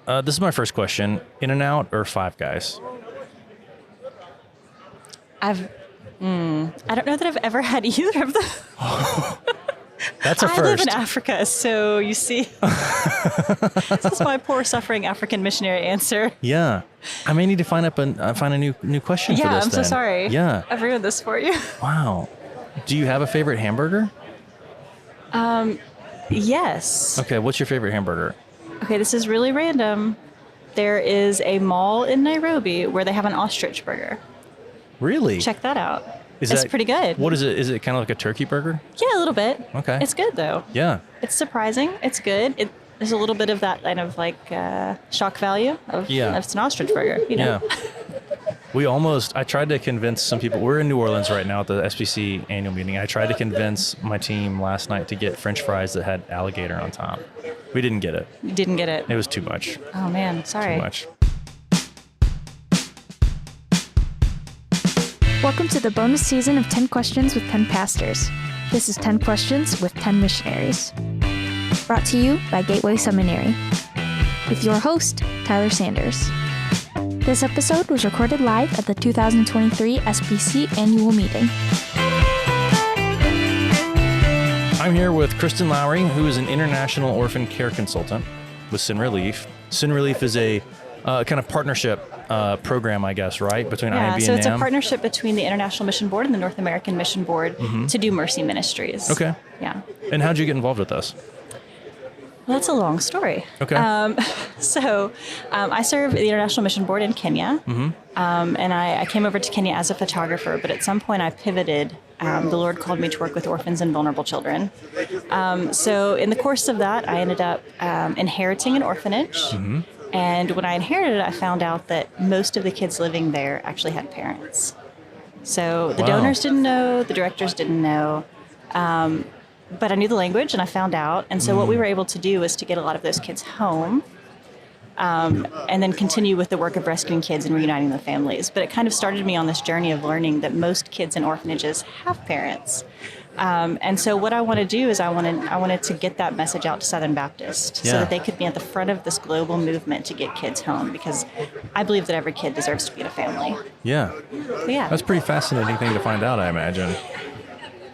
This is my first question. In-N-Out or Five Guys? I don't know that I've ever had either of them. That's a first. I live in Africa, so you see, this is my poor suffering African missionary answer. Yeah. I may need to find a new question for this. Yeah, I'm so then. sorry. Yeah. I've ruined this for you. Wow. Do you have a favorite hamburger? Yes. Okay, what's your favorite hamburger? Okay, this is really random. There is a mall in Nairobi where they have an ostrich burger. Really? Check that out. Is it's that pretty good. What is it? Is it kind of like a turkey burger? Yeah, a little bit. Okay. It's good though. Yeah. It's surprising. It's good. There's a little bit of that kind of like shock value of it's an ostrich burger. You know? Yeah. I tried to convince some people. We're in New Orleans right now at the SBC annual meeting. I tried to convince my team last night to get French fries that had alligator on top. We didn't get it. You didn't get it. It was too much. Oh man, sorry. Too much. Welcome to the bonus season of 10 Questions with 10 Pastors. This is 10 Questions with 10 Missionaries. Brought to you by Gateway Seminary. With your host, Tyler Sanders. This episode was recorded live at the 2023 SBC annual meeting. I'm here with Kristen Lowry, who is an international orphan care consultant with Sin Relief. Sin Relief is a kind of partnership program, I guess, right? Between IMB and NAM? So it's a partnership between the International Mission Board and the North American Mission Board to do mercy ministries. Okay. Yeah. And how'd you get involved with this? Well, that's a long story. Okay. I serve the International Mission Board in Kenya, and I came over to Kenya as a photographer, but at some point I pivoted. The Lord called me to work with orphans and vulnerable children. So in the course of that, I ended up inheriting an orphanage. And when I inherited it, I found out that most of the kids living there actually had parents. So the donors didn't know, the directors didn't know, but I knew the language and I found out. And so what we were able to do was to get a lot of those kids home and then continue with the work of rescuing kids and reuniting the families. But it kind of started me on this journey of learning that most kids in orphanages have parents. And so what I want to do is I wanted to get that message out to Southern Baptist so that they could be at the front of this global movement to get kids home, because I believe that every kid deserves to be in a family. Yeah. So, yeah. That's a pretty fascinating thing to find out, I imagine.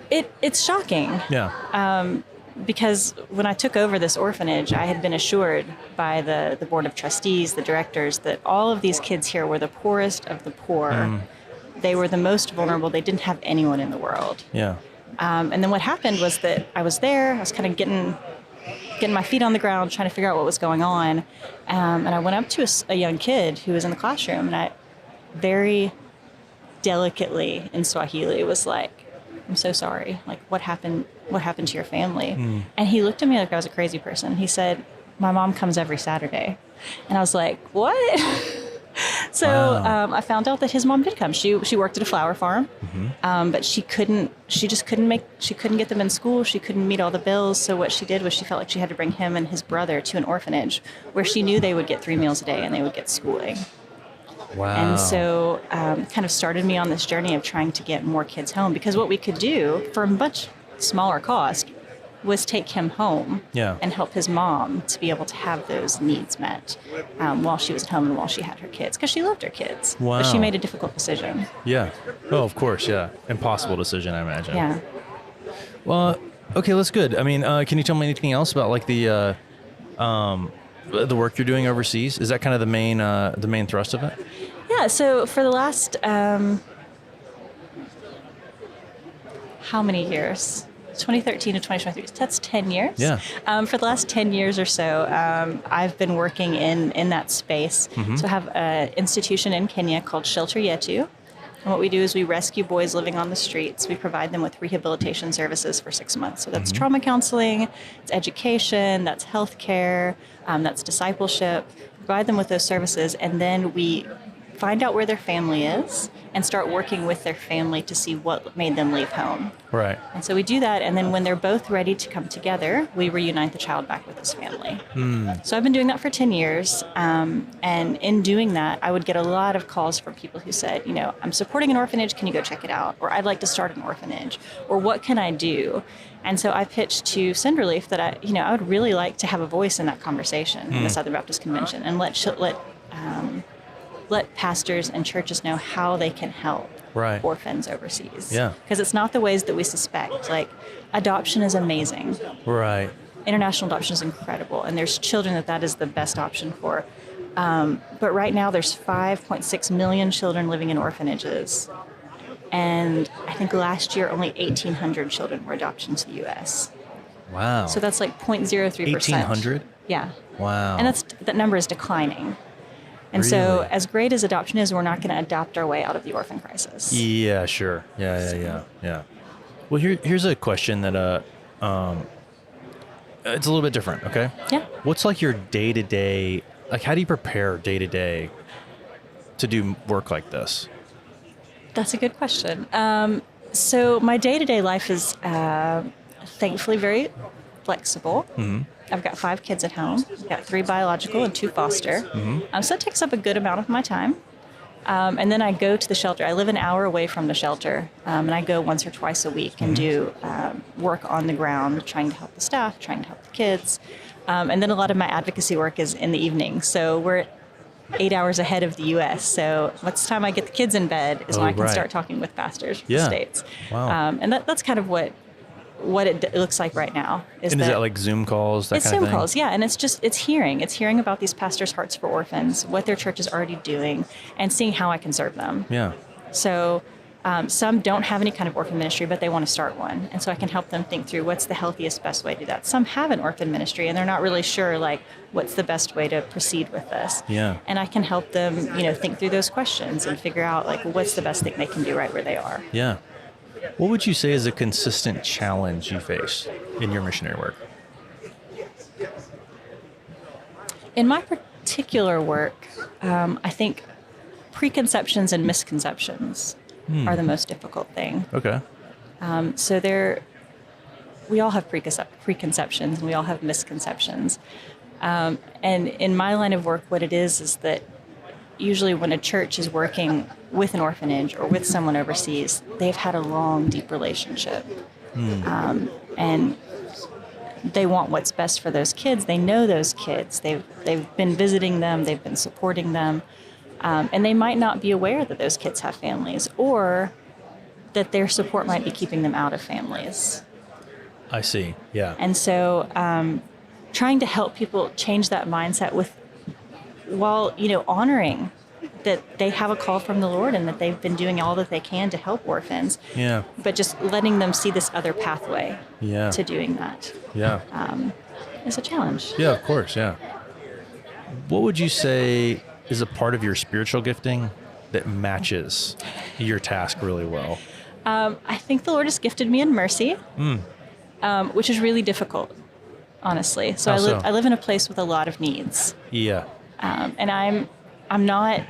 It's shocking. Yeah. Because when I took over this orphanage, I had been assured by the board of trustees, the directors, that all of these kids here were the poorest of the poor. They were the most vulnerable. They didn't have anyone in the world. Yeah. And then what happened was that I was there. I was kind of getting my feet on the ground, trying to figure out what was going on. And I went up to a young kid who was in the classroom, and I very delicately in Swahili was like, "I'm so sorry. Like, what happened to your family?" And he looked at me like I was a crazy person. He said, "My mom comes every Saturday." And I was like, "What?" So I found out that his mom did come. She worked at a flower farm, but she just couldn't get them in school. She couldn't meet all the bills. So what she did was she felt like she had to bring him and his brother to an orphanage where she knew they would get 3 meals a day and they would get schooling. Wow. And so kind of started me on this journey of trying to get more kids home, because what we could do for a much smaller cost was take him home and help his mom to be able to have those needs met while she was home and while she had her kids, because she loved her kids. Wow. But she made a difficult decision. Yeah. Oh, of course. Yeah. Impossible decision, I imagine. Yeah. Well, okay, that's good. I mean, can you tell me anything else about like the work you're doing overseas? Is that kind of the main thrust of it? Yeah. So for the last how many years? 2013 to 2023. That's 10 years. Yeah. For the last 10 years or so, I've been working in that space. So I have an institution in Kenya called Shelter Yetu. And what we do is we rescue boys living on the streets. We provide them with rehabilitation services for 6 months. So that's trauma counseling, it's education, that's healthcare, that's discipleship. Provide them with those services, and then we find out where their family is and start working with their family to see what made them leave home. Right. And so we do that, and then when they're both ready to come together, we reunite the child back with his family. So I've been doing that for 10 years, and in doing that, I would get a lot of calls from people who said, I'm supporting an orphanage, can you go check it out? Or I'd like to start an orphanage, or what can I do? And so I pitched to Send Relief that I would really like to have a voice in that conversation in the Southern Baptist Convention, and let pastors and churches know how they can help orphans overseas. Yeah. Because it's not the ways that we suspect. Like, adoption is amazing. Right. International adoption is incredible, and there's children that is the best option for. But right now there's 5.6 million children living in orphanages. And I think last year only 1,800 children were adopted into the U.S. Wow. So that's like 0.03%. 1,800? Yeah. Wow. And that number is declining. And so as great as adoption is, we're not going to adopt our way out of the orphan crisis. Yeah, sure. Yeah. Well, here's a question that it's a little bit different, okay? Yeah. What's like your day-to-day, like how do you prepare day-to-day to do work like this? That's a good question. So my day-to-day life is thankfully very flexible. Mm-hmm. I've got 5 kids at home. I've got 3 biological and 2 foster. Mm-hmm. So it takes up a good amount of my time. And then I go to the shelter. I live an hour away from the shelter, and I go once or twice a week and do work on the ground, trying to help the staff, trying to help the kids. And then a lot of my advocacy work is in the evening. So we're 8 hours ahead of the U.S. So once the time I get the kids in bed is when I can start talking with pastors from the States. Wow. And that's kind of what it looks like right now. Is that like Zoom calls, that kind of thing? It's Zoom calls, yeah. And it's hearing. It's hearing about these pastors' hearts for orphans, what their church is already doing, and seeing how I can serve them. Yeah. So some don't have any kind of orphan ministry, but they want to start one. And so I can help them think through what's the healthiest, best way to do that. Some have an orphan ministry, and they're not really sure, like, what's the best way to proceed with this. Yeah. And I can help them, think through those questions and figure out, like, what's the best thing they can do right where they are. Yeah. What would you say is a consistent challenge you face in your missionary work? In my particular work, I think preconceptions and misconceptions are the most difficult thing. Okay. So we all have preconceptions, and we all have misconceptions. And in my line of work, what it is that usually when a church is working with an orphanage or with someone overseas, they've had a long, deep relationship. And they want what's best for those kids. They know those kids. They've been visiting them. They've been supporting them. And they might not be aware that those kids have families, or that their support might be keeping them out of families. I see. Yeah. And so trying to help people change that mindset while honoring that they have a call from the Lord and that they've been doing all that they can to help orphans. Yeah. But just letting them see this other pathway to doing that. Yeah. Is a challenge. Yeah, of course. Yeah. What would you say is a part of your spiritual gifting that matches your task really well? I think the Lord has gifted me in mercy, which is really difficult, honestly. So I live in a place with a lot of needs. Yeah. And I'm not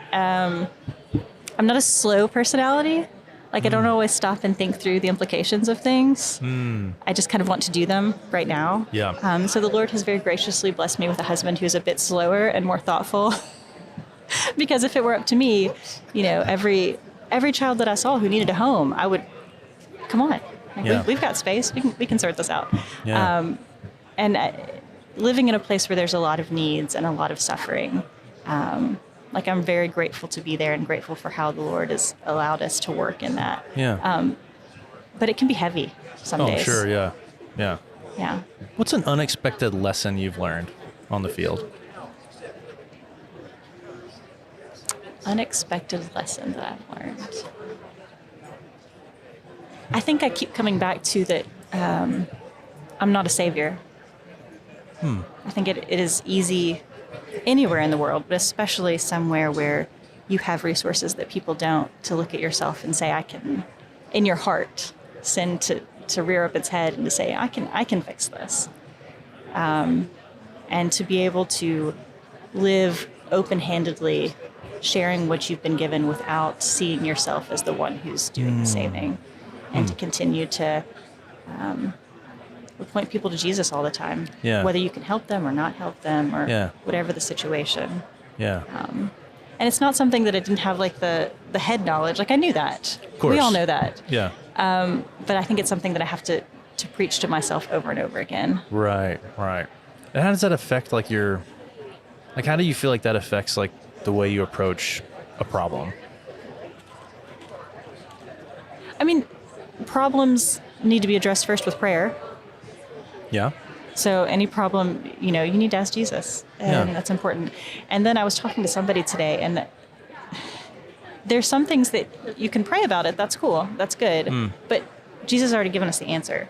a slow personality. Like, I don't always stop and think through the implications of things. I just kind of want to do them right now. Yeah. So the Lord has very graciously blessed me with a husband who's a bit slower and more thoughtful. Because if it were up to me, every child that I saw who needed a home, I would, come on, we've got space. We can sort this out. Yeah. Living in a place where there's a lot of needs and a lot of suffering, I'm very grateful to be there and grateful for how the Lord has allowed us to work in that. Yeah. But it can be heavy some days. Oh, sure. Yeah. Yeah. Yeah. What's an unexpected lesson you've learned on the field? Unexpected lesson that I've learned. I think I keep coming back to that I'm not a savior. I think it is easy anywhere in the world, but especially somewhere where you have resources that people don't, to look at yourself and say, I can, in your heart, sin to rear up its head and to say, I can fix this. And to be able to live open-handedly sharing what you've been given without seeing yourself as the one who's doing the saving, and to continue to point people to Jesus all the time, whether you can help them or not help them, or whatever the situation. And it's not something that I didn't have like the head knowledge. Like I knew that. Of course. We all know that. Yeah. But I think it's something that I have to preach to myself over and over again. Right. And how does that affect like how do you feel like that affects like the way you approach a problem? I mean, problems need to be addressed first with prayer. Yeah. So any problem, you need to ask Jesus, and that's important. And then I was talking to somebody today, and there's some things that you can pray about it. That's cool. That's good. But Jesus has already given us the answer.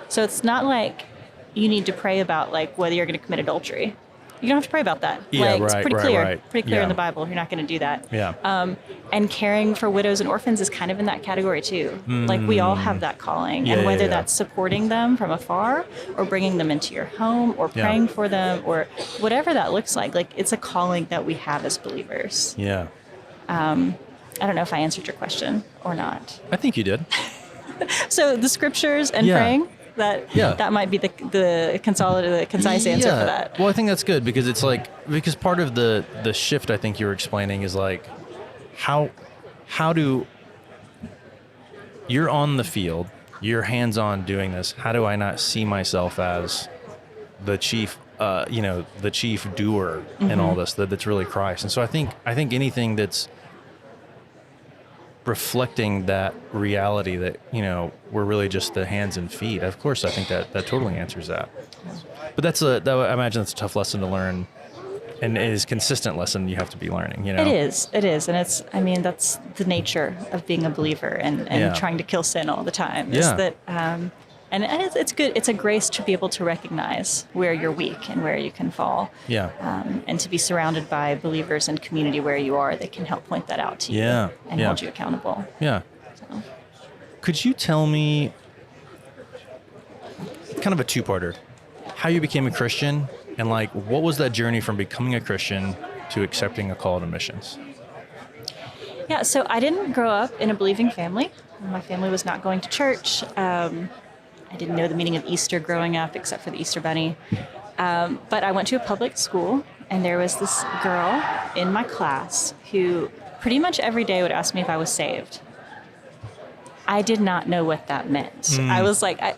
So it's not like you need to pray about like whether you're going to commit adultery. You don't have to pray about that. Yeah, it's pretty clear. Right. Pretty clear in the Bible. You're not going to do that. Yeah. And caring for widows and orphans is kind of in that category too. Like we all have that calling, and whether that's supporting them from afar, or bringing them into your home, or praying for them, or whatever that looks like it's a calling that we have as believers. Yeah. I don't know if I answered your question or not. I think you did. So the scriptures and praying. That might be the concise answer for that. Well, I think that's good because part of the shift I think you were explaining is like how do you're on the field, you're hands-on doing this. How do I not see myself as the chief the chief doer in all this that's really Christ? And so I think anything that's reflecting that reality that, we're really just the hands and feet. Of course, I think that totally answers that. But I imagine that's a tough lesson to learn, and it is a consistent lesson you have to be learning, It is. And that's the nature of being a believer and trying to kill sin all the time. Is that, and it's good. It's a grace to be able to recognize where you're weak and where you can fall. Yeah. And to be surrounded by believers and community where you are that can help point that out to you and hold you accountable. Yeah. So. Could you tell me, kind of a two-parter, how you became a Christian, and like what was that journey from becoming a Christian to accepting a call to missions? Yeah. So I didn't grow up in a believing family. My family was not going to church. I didn't know the meaning of Easter growing up, except for the Easter Bunny. But I went to a public school, and there was this girl in my class who pretty much every day would ask me if I was saved. I did not know what that meant. I was like, I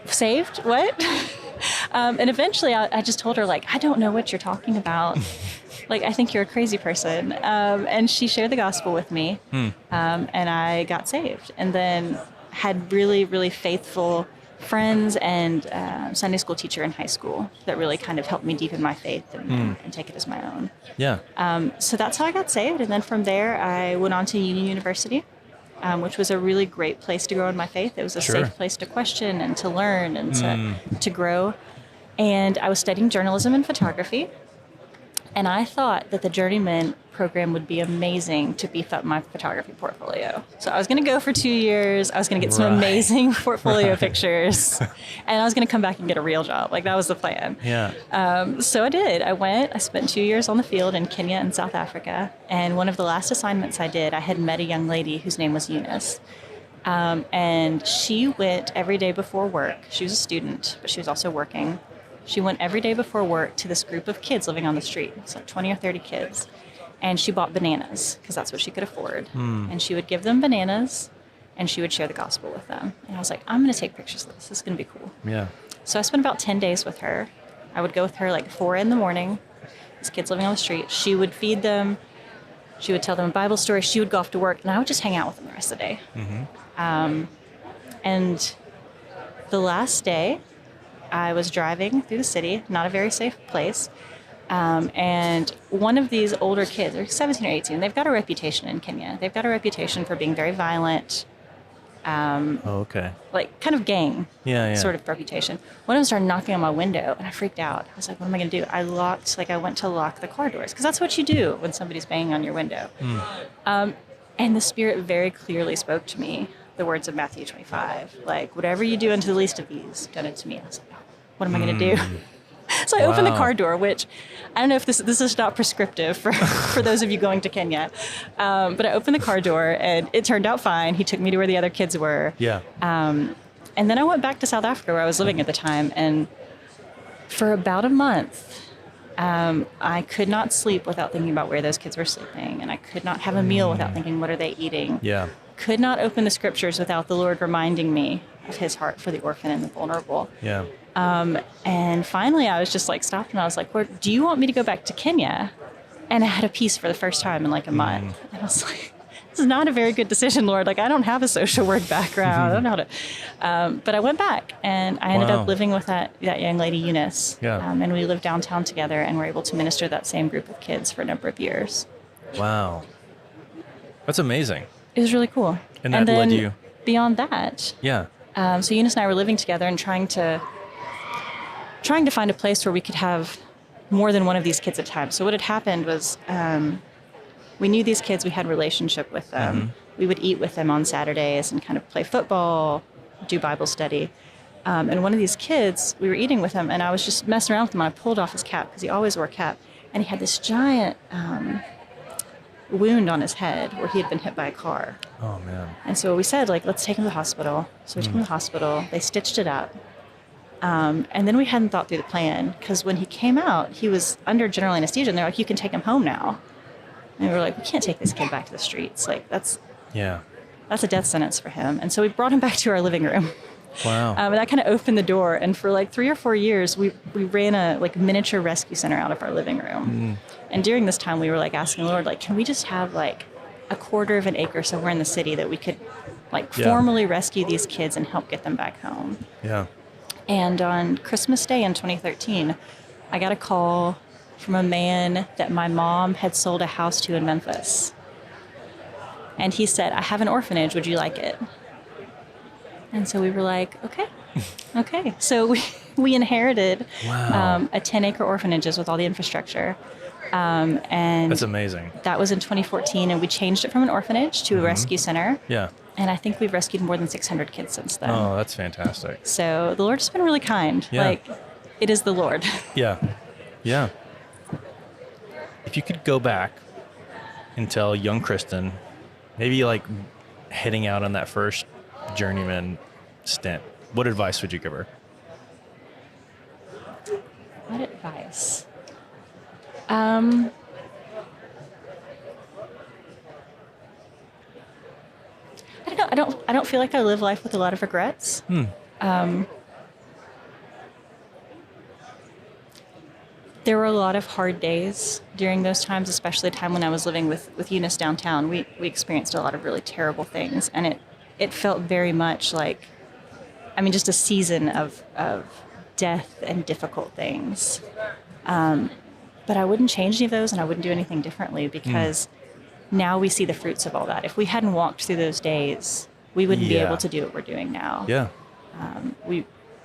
saved? What? And eventually I just told her, like, I don't know what you're talking about. Like, I think you're a crazy person. And she shared the gospel with me, and I got saved. And then had really, really faithful friends and Sunday school teacher in high school that really kind of helped me deepen my faith and take it as my own. Yeah. So that's how I got saved. And then from there, I went on to Union University, which was a really great place to grow in my faith. It was a safe place to question and to learn and to grow. And I was studying journalism and photography. And I thought that the Journeyman program would be amazing to beef up my photography portfolio. So I was going to go for 2 years. I was going to get some amazing portfolio pictures. And I was going to come back and get a real job. Like, that was the plan. Yeah. So I did. I spent 2 years on the field in Kenya and South Africa. And one of the last assignments I did, I had met a young lady whose name was Eunice. And she went every day before work. She was a student, but she was also working. She went every day before work to this group of kids living on the street. It's like 20 or 30 kids. And she bought bananas because that's what she could afford. And she would give them bananas, and she would share the gospel with them. And I was like, I'm going to take pictures of this. This is going to be cool. Yeah. So I spent about 10 days with her. I would go with her like 4 a.m. These kids living on the street. She would feed them. She would tell them a Bible story. She would go off to work, and I would just hang out with them the rest of the day. And the last day, I was driving through the city, not a very safe place, and one of these older kids, they're 17 or 18, they've got a reputation in Kenya. They've got a reputation for being very violent, like kind of gang sort of reputation. One of them started knocking on my window, and I freaked out. I was like, what am I going to do? I went to lock the car doors, because that's what you do when somebody's banging on your window. And the Spirit very clearly spoke to me the words of Matthew 25, like, whatever you do unto the least of these, done it to me. I was like, what am I going to do? So I opened the Wow. car door, which I don't know if this is not prescriptive for those of you going to Kenya. But I opened the car door and it turned out fine. He took me to where the other kids were. Yeah. And then I went back to South Africa where I was living at the time. And for about a month, I could not sleep without thinking about where those kids were sleeping. And I could not have a meal without thinking, what are they eating? Yeah. Could not open the scriptures without the Lord reminding me of his heart for the orphan and the vulnerable. Yeah. And finally, I was just like stopped and I was like, Lord, do you want me to go back to Kenya? And I had a peace for the first time in like a month. And I was like, this is not a very good decision, Lord. Like, I don't have a social work background. I don't know how to. But I went back and I ended up living with that young lady, Eunice. Yeah. And we lived downtown together and were able to minister to that same group of kids for a number of years. Wow. That's amazing. It was really cool. And that led you. Beyond that, Yeah. so Eunice and I were living together and trying to find a place where we could have more than one of these kids at a time. So what had happened was we knew these kids, we had a relationship with them. We would eat with them on Saturdays and kind of play football, do Bible study. And one of these kids, we were eating with him and I was just messing around with him and I pulled off his cap because he always wore a cap. And he had this giant wound on his head where he had been hit by a car. Oh, man. And so we said, like, let's take him to the hospital. So we took him to the hospital. They stitched it up. And then we hadn't thought through the plan because when he came out, he was under general anesthesia. And they're like, you can take him home now. And we were like, we can't take this kid back to the streets. Like, that's a death sentence for him. And so we brought him back to our living room. Wow. And that kind of opened the door. And for like 3 or 4 years, we ran a like miniature rescue center out of our living room. And during this time, we were like asking the Lord, like, can we just have like a quarter of an acre somewhere in the city that we could like formally rescue these kids and help get them back home? Yeah. And on Christmas Day in 2013, I got a call from a man that my mom had sold a house to in Memphis. And he said, I have an orphanage. Would you like it? And so we were like, okay. Okay. So we inherited a 10-acre orphanages with all the infrastructure. And That's amazing. that was in 2014. And we changed it from an orphanage to a rescue center. Yeah. And I think we've rescued more than 600 kids since then. Oh, that's fantastic. So the Lord's been really kind. Yeah. Like, it is the Lord. Yeah. Yeah. If you could go back and tell young Kristen, maybe like heading out on that first journeyman stint, what advice would you give her? What advice? I don't know. I don't feel like I live life with a lot of regrets. There were a lot of hard days during those times, especially the time when I was living with Eunice downtown. We experienced a lot of really terrible things, and it felt very much like, I mean, just a season of death and difficult things. But I wouldn't change any of those, and I wouldn't do anything differently because now we see the fruits of all that. If we hadn't walked through those days, we wouldn't be able to do what we're doing now. Yeah.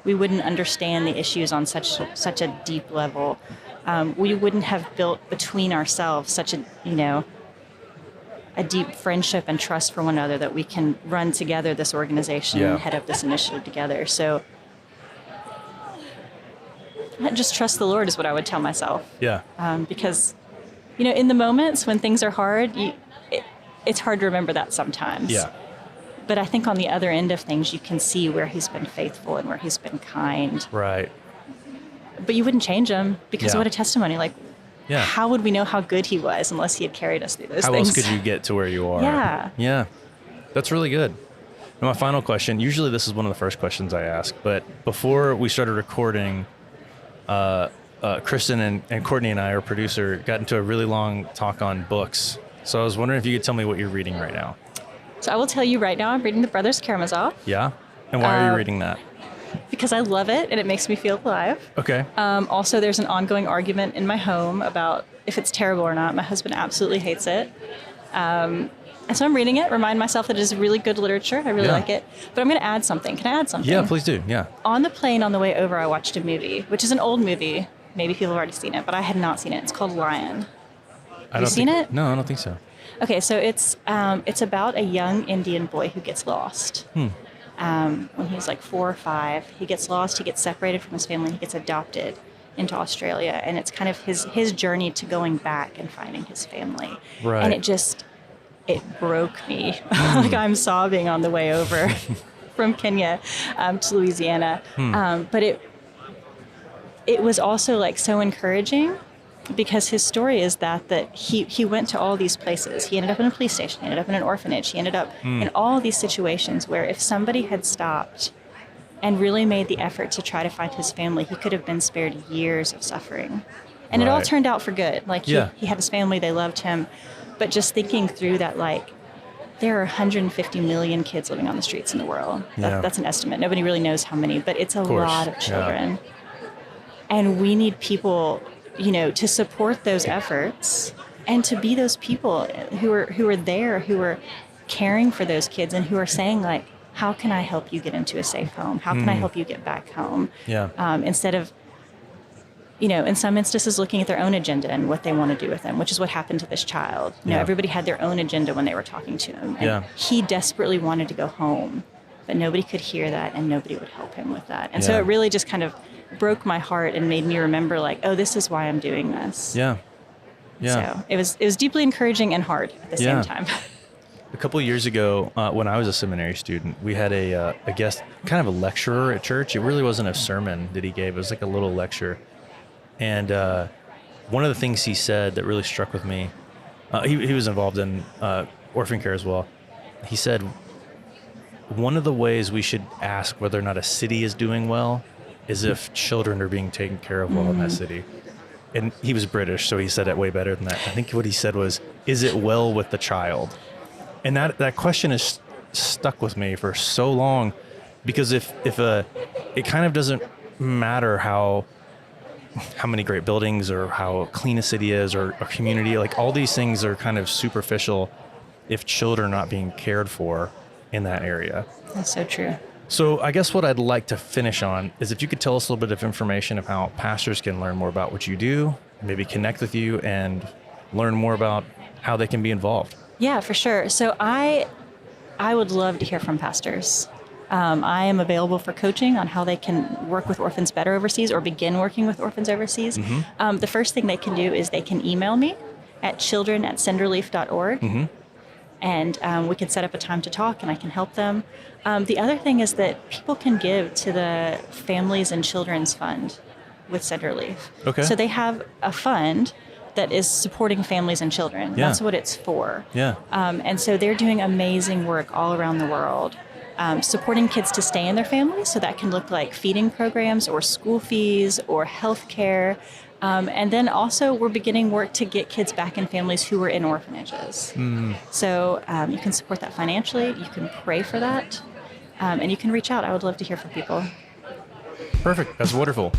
We wouldn't understand the issues on such a deep level. We wouldn't have built between ourselves such a deep friendship and trust for one another that we can run together this organization and head up this initiative together. So just trust the Lord is what I would tell myself. Yeah. Because, in the moments when things are hard, it's hard to remember that sometimes. Yeah. But I think on the other end of things, you can see where he's been faithful and where he's been kind. Right. But you wouldn't change him because what a testimony. Like, how would we know how good he was unless he had carried us through those things? How else could you get to where you are? Yeah. Yeah. That's really good. And my final question, usually this is one of the first questions I ask, but before we started recording, Kristen and Courtney and I, our producer, got into a really long talk on books. So I was wondering if you could tell me what you're reading right now. So I will tell you right now, I'm reading The Brothers Karamazov. Yeah? And why are you reading that? Because I love it and it makes me feel alive. Okay. Also, there's an ongoing argument in my home about if it's terrible or not. My husband absolutely hates it. And so I'm reading it, remind myself that it is really good literature. I really like it. But I'm going to add something. Can I add something? Yeah, please do. Yeah. On the plane on the way over, I watched a movie, which is an old movie. Maybe people have already seen it, but I had not seen it. It's called Lion. Have you seen it? No, I don't think so. Okay, so it's about a young Indian boy who gets lost. When he's like 4 or 5, he gets lost, he gets separated from his family, he gets adopted, into Australia, and it's kind of his journey to going back and finding his family. Right. And it broke me. Like I'm sobbing on the way over from Kenya to Louisiana. But it was also like so encouraging, because his story is that he went to all these places. He ended up in a police station. He ended up in an orphanage. He ended up in all these situations where if somebody had stopped and really made the effort to try to find his family, he could have been spared years of suffering. And it all Right. turned out for good. Like he had his family, they loved him. But just thinking through that, like, there are 150 million kids living on the streets in the world. That's an estimate. Nobody really knows how many, but it's a lot of children. And we need people, to support those efforts and to be those people who are there, who are caring for those kids and who are saying, like, how can I help you get into a safe home? How can I help you get back home? Instead of, in some instances looking at their own agenda and what they want to do with them, which is what happened to this child. Everybody had their own agenda when they were talking to him. And he desperately wanted to go home, but nobody could hear that and nobody would help him with that. And so it really just kind of broke my heart and made me remember, like, oh, this is why I'm doing this. So it was deeply encouraging and hard at the same time. A couple of years ago, when I was a seminary student, we had a guest, kind of a lecturer at church. It really wasn't a sermon that he gave. It was like a little lecture. And one of the things he said that really struck with me, he was involved in orphan care as well. He said, one of the ways we should ask whether or not a city is doing well is if children are being taken care of well in that city. And he was British, so he said it way better than that. I think what he said was, is it well with the child? And that question has stuck with me for so long, because if it kind of doesn't matter how many great buildings or how clean a city is or a community, like all these things are kind of superficial if children are not being cared for in that area. That's so true. So I guess what I'd like to finish on is if you could tell us a little bit of information of how pastors can learn more about what you do, maybe connect with you and learn more about how they can be involved. Yeah, for sure. So I would love to hear from pastors. I am available for coaching on how they can work with orphans better overseas or begin working with orphans overseas. The first thing they can do is they can email me at children@cinderleaf.org. And we can set up a time to talk and I can help them. The other thing is that people can give to the Families and Children's Fund with Cinderleaf. Okay. So they have a fund that is supporting families and children. Yeah. That's what it's for. Yeah. And so they're doing amazing work all around the world, supporting kids to stay in their families. So that can look like feeding programs or school fees or health care. And then also we're beginning work to get kids back in families who were in orphanages. So you can support that financially. You can pray for that. And you can reach out. I would love to hear from people. Perfect. That's wonderful.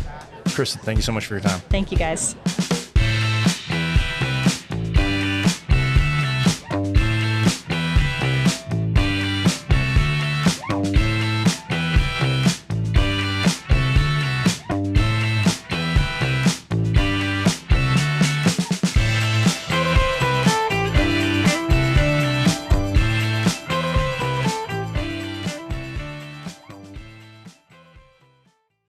Kristen, thank you so much for your time. Thank you, guys.